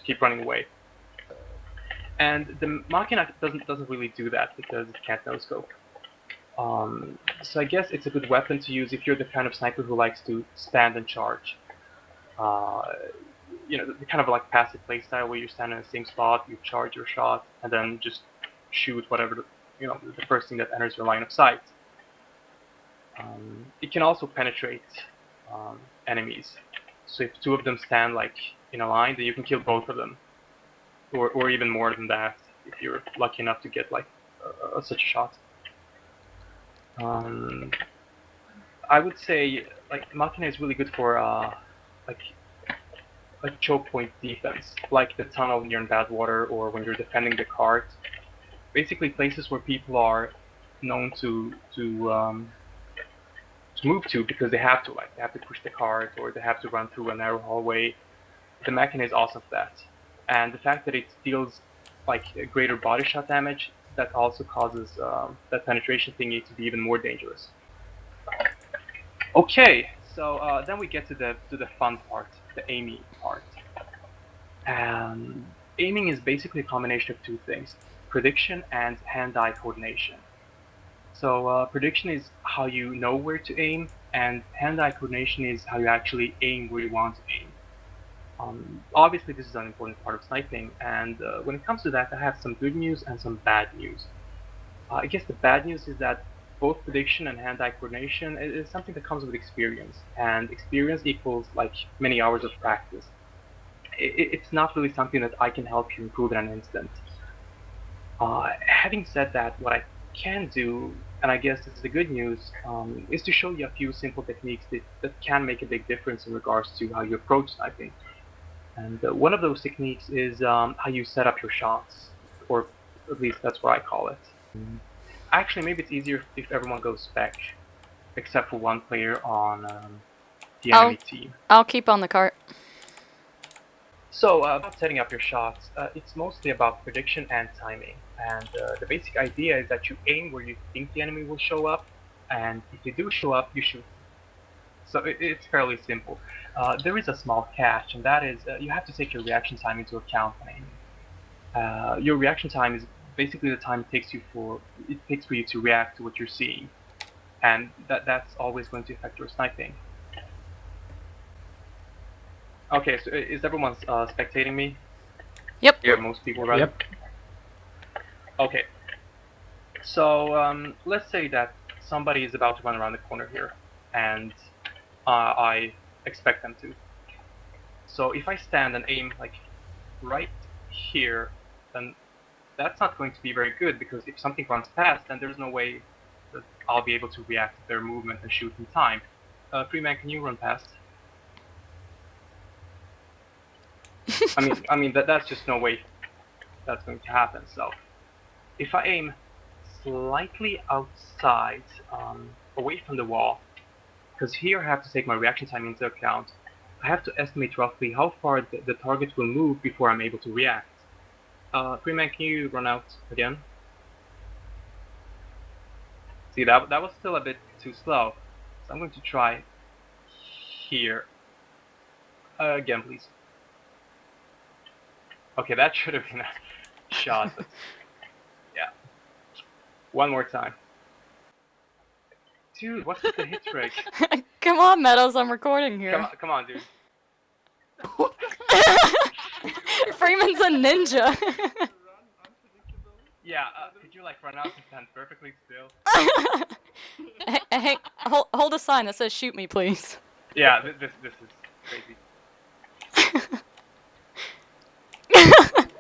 just keep running away. And the Machina doesn't really do that because it can't no scope. So I guess it's a good weapon to use if you're the kind of sniper who likes to stand and charge. The kind of like passive playstyle where you stand in the same spot, you charge your shot, and then just shoot whatever the first thing that enters your line of sight. It can also penetrate enemies. So if two of them stand like in a line, then you can kill both of them, or even more than that if you're lucky enough to get like such a shot. I would say like Machina is really good for like choke point defense, like the tunnel when you're in Badwater or when you're defending the cart. Basically, places where people are known to move to because they have to push the cart or they have to run through a narrow hallway. The Machina is awesome for that, and the fact that it deals like a greater body shot damage, that also causes that penetration thingy to be even more dangerous. Okay, so then we get to the fun part, the aiming part. Aiming is basically a combination of two things: prediction and hand-eye coordination. So prediction is how you know where to aim, and hand-eye coordination is how you actually aim where you want to aim. Obviously, this is an important part of sniping, and when it comes to that, I have some good news and some bad news. I guess the bad news is that both prediction and hand-eye coordination is something that comes with experience, and experience equals like many hours of practice. It's not really something that I can help you improve in an instant. Having said that, what I can do, and I guess this is the good news, is to show you a few simple techniques that can make a big difference in regards to how you approach sniping. And one of those techniques is how you set up your shots, or at least that's what I call it. Actually, maybe it's easier if everyone goes spec, except for one player on the enemy team. I'll keep on the cart. So, about setting up your shots, it's mostly about prediction and timing. And the basic idea is that you aim where you think the enemy will show up, and if they do show up, you shoot. So it's fairly simple. There is a small catch, and that is you have to take your reaction time into account when aiming. Your reaction time is basically the time it takes for you to react to what you're seeing, and that's always going to affect your sniping. Okay, so is everyone spectating me? Yep. Or most people, rather? Yep. Okay. So let's say that somebody is about to run around the corner here, and I expect them to. So if I stand and aim like right here, then that's not going to be very good, because if something runs past, then there's no way that I'll be able to react to their movement and shoot in time. Freeman, can you run past? I mean that's just no way that's going to happen. So if I aim slightly outside, away from the wall, because here I have to take my reaction time into account, I have to estimate roughly how far the target will move before I'm able to react. Freeman, can you run out again? See, that was still a bit too slow, so I'm going to try here. Again, please. Okay, that should have been a shot, but yeah. One more time. Dude, what's with the hit trick? Come on, Meadows, I'm recording here. Come on, dude. Freeman's a ninja. Yeah, could you like run out and stand perfectly still? Hey, hold a sign that says "Shoot me, please." Yeah, this is crazy.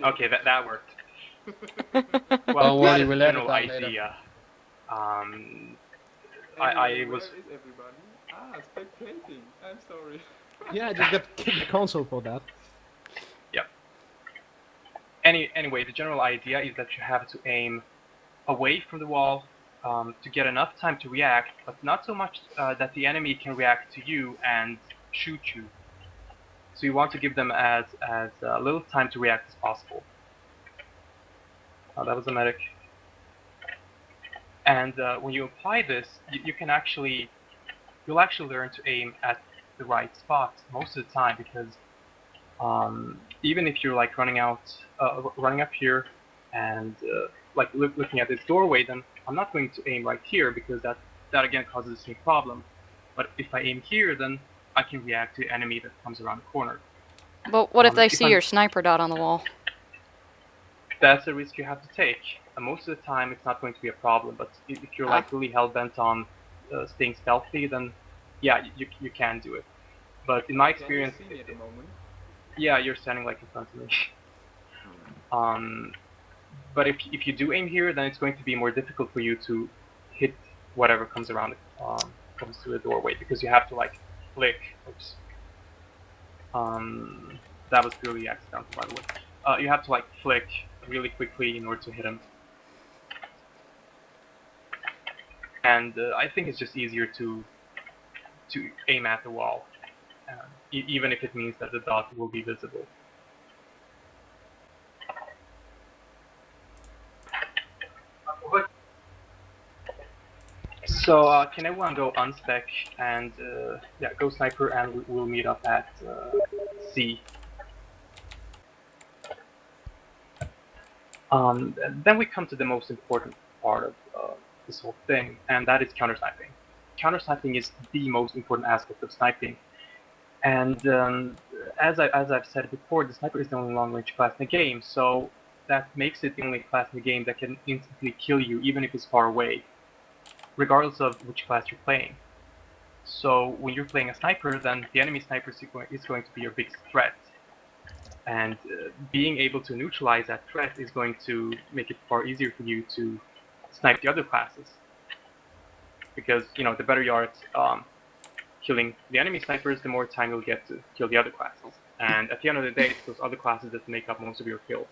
Okay, that worked. Well, that is the general idea. I was. Where is everybody? Spectating. I'm sorry. Yeah, I just got kicked the console for that. Yep. Anyway, the general idea is that you have to aim away from the wall to get enough time to react, but not so much that the enemy can react to you and shoot you. So you want to give them as little time to react as possible. That was a medic. And when you apply this, you'll actually learn to aim at the right spot most of the time, because even if you're like running up here and like looking at this doorway, then I'm not going to aim right here because that again causes the same problem. But if I aim here, then I can react to the enemy that comes around the corner. But what if they if see I'm- your sniper dot on the wall? That's a risk you have to take. Most of the time, it's not going to be a problem. But if you're like really hell bent on staying stealthy, then yeah, you can do it. But in my Can you experience, see me at the moment? yeah, you're standing like in front of me. But if you do aim here, then it's going to be more difficult for you to hit whatever comes around it, comes through the doorway, because you have to like flick. Oops. That was purely accidental, by the way. You have to like flick really quickly in order to hit him. And I think it's just easier to aim at the wall, even if it means that the dot will be visible. So can everyone go unspec and yeah, go sniper, and we'll meet up at C. Then we come to the most important part of this whole thing, and that is counter-sniping. Counter-sniping is the most important aspect of sniping. And as I've said before, the sniper is the only long-range class in the game, so that makes it the only class in the game that can instantly kill you, even if it's far away, regardless of which class you're playing. So when you're playing a sniper, then the enemy sniper is going to be your biggest threat. And being able to neutralize that threat is going to make it far easier for you to snipe the other classes. Because, you know, the better you are at killing the enemy snipers, the more time you'll get to kill the other classes. And at the end of the day, it's those other classes that make up most of your kills.